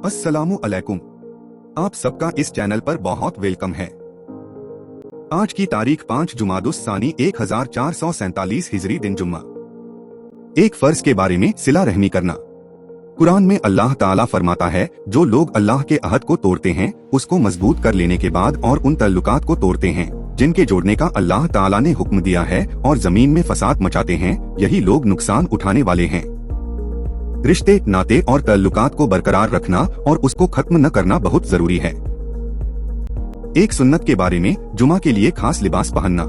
अस्सलामु अलैकुम। आप सबका इस चैनल पर बहुत वेलकम है। आज की तारीख 5 जुमादुस सानी 1447 हिजरी दिन जुम्मा। एक फर्ज के बारे में सिला रहमी करना। कुरान में अल्लाह ताला फरमाता है, जो लोग अल्लाह के अहद को तोड़ते हैं उसको मजबूत कर लेने के बाद और उन तल्लुकात को तोड़ते हैं जिनके जोड़ने का अल्लाह ताला ने हुक्म दिया है और जमीन में फसाद मचाते हैं, यही लोग नुकसान उठाने वाले हैं। रिश्ते, नाते और तल्लुकात को बरकरार रखना और उसको खत्म न करना बहुत जरूरी है। एक सुन्नत के बारे में, जुमा के लिए खास लिबास पहनना।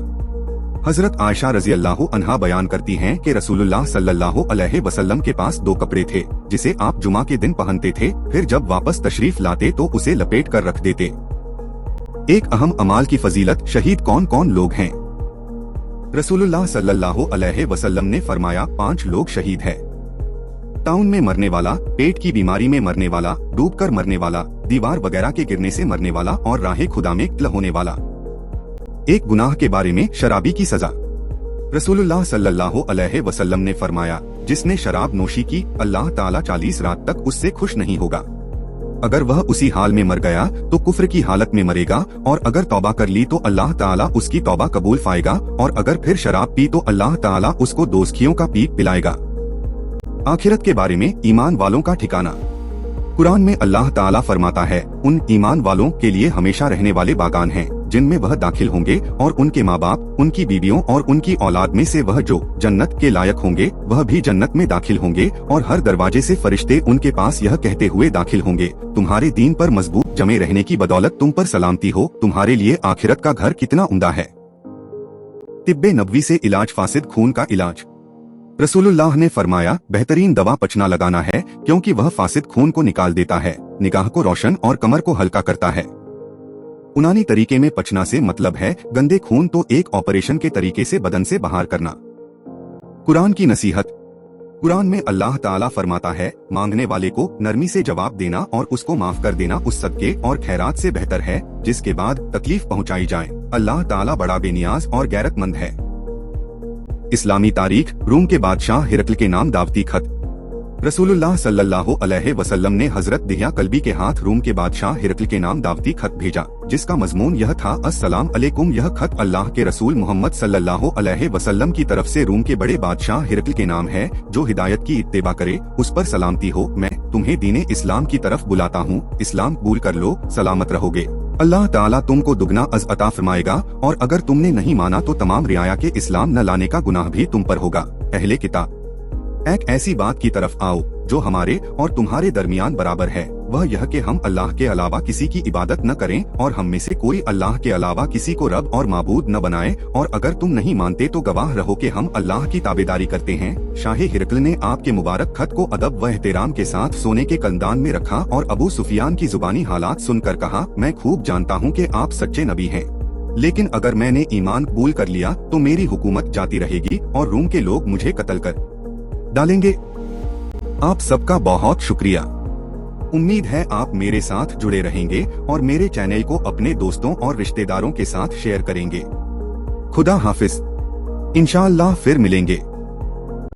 हजरत आयशा रजी अल्लाह अन्हा बयान करती हैं कि रसूलुल्लाह सल्लल्लाहु अलैहि वसल्लम के पास 2 कपड़े थे जिसे आप जुमा के दिन पहनते थे, फिर जब वापस तशरीफ लाते तो उसे लपेट कर रख देते। एक अहम अमाल की फजीलत, शहीद कौन कौन लोग हैं? रसूलुल्लाह सल्लल्लाहु अलैहि वसल्लम ने फरमाया, 5 लोग शहीद है। टाउन में मरने वाला, पेट की बीमारी में मरने वाला, डूबकर मरने वाला, दीवार वगैरह के गिरने से मरने वाला और राहे खुदा में कत्ल होने वाला। एक गुनाह के बारे में, शराबी की सजा। रसूलुल्लाह सल्लल्लाहु अलैहि वसल्लम ने फरमाया, जिसने शराब नोशी की अल्लाह ताला 40 रात तक उससे खुश नहीं होगा। अगर वह उसी हाल में मर गया तो कुफ्र की हालत में मरेगा, और अगर तौबा कर ली तो अल्लाह ताला उसकी तौबा कबूल फाएगा, और अगर फिर शराब पी तो अल्लाह ताला उसको दोस्खियों का पीक पिलाएगा। आखिरत के बारे में, ईमान वालों का ठिकाना। कुरान में अल्लाह ताला फरमाता है, उन ईमान वालों के लिए हमेशा रहने वाले बागान हैं जिनमें वह दाखिल होंगे, और उनके माँ बाप, उनकी बीवियों और उनकी औलाद में से वह जो जन्नत के लायक होंगे वह भी जन्नत में दाखिल होंगे, और हर दरवाजे से फरिश्ते उनके पास यह कहते हुए दाखिल होंगे, तुम्हारे दीन पर मजबूत जमे रहने की बदौलत तुम पर सलामती हो, तुम्हारे लिए आखिरत का घर कितना उम्दा है। तिब्बे नबवी से इलाज, फासिद खून का इलाज। रसूलुल्लाह ने फरमाया, बेहतरीन दवा पचना लगाना है क्योंकि वह फासिद खून को निकाल देता है, निगाह को रोशन और कमर को हल्का करता है। उनानी तरीके में पचना से मतलब है गंदे खून तो एक ऑपरेशन के तरीके से बदन से बाहर करना। कुरान की नसीहत। कुरान में अल्लाह ताला फरमाता है, मांगने वाले को नरमी से जवाब देना और उसको माफ कर देना उस सदके और खैरात से बेहतर है जिसके बाद तकलीफ पहुंचाई जाए। अल्लाह ताला बड़ा बेनियाज और गैरतमंद है। इस्लामी तारीख। रूम के बादशाह हिरकल के नाम दावती खत। रसूलुल्लाह सल्लल्लाहु अलैहि वसल्लम ने हजरत दिहिया कल्बी के हाथ रूम के बादशाह हिरकल के नाम दावती खत भेजा, जिसका मजमून यह था, अस्सलाम अलैकुम, यह खत अल्लाह के रसूल मोहम्मद सल्लल्लाहु अलैहि वसल्लम की तरफ से रूम के बड़े बादशाह हिरकल के नाम है, जो हिदायत की इत्तेबा करे उस पर सलामती हो। मैं तुम्हें दीने इस्लाम की तरफ बुलाता हूँ, इस्लाम कबूल कर लो, सलामत रहोगे। अल्लाह ताला तुमको दुगना अज़ अता फरमाएगा, और अगर तुमने नहीं माना तो तमाम रियाया के इस्लाम न लाने का गुनाह भी तुम पर होगा। अहले किताब, एक ऐसी बात की तरफ आओ जो हमारे और तुम्हारे दरमियान बराबर है, वह यह कि हम अल्लाह के अलावा किसी की इबादत न करें और हम में से कोई अल्लाह के अलावा किसी को रब और माबूद न बनाए, और अगर तुम नहीं मानते तो गवाह रहो कि हम अल्लाह की ताबेदारी करते हैं। शाह हिरकल ने आपके मुबारक खत को अदब व एहतराम के साथ सोने के कंदान में रखा और अबू सुफियान की जुबानी हालात सुनकर कहा, मैं खूब जानता हूँ कि आप सच्चे नबी हैं, लेकिन अगर मैंने ईमान कबूल कर लिया तो मेरी हुकूमत जाती रहेगी और रूम के लोग मुझे कत्ल कर डालेंगे। आप सबका बहुत शुक्रिया। उम्मीद है आप मेरे साथ जुड़े रहेंगे और मेरे चैनल को अपने दोस्तों और रिश्तेदारों के साथ शेयर करेंगे। खुदा हाफिज। इंशाअल्लाह फिर मिलेंगे।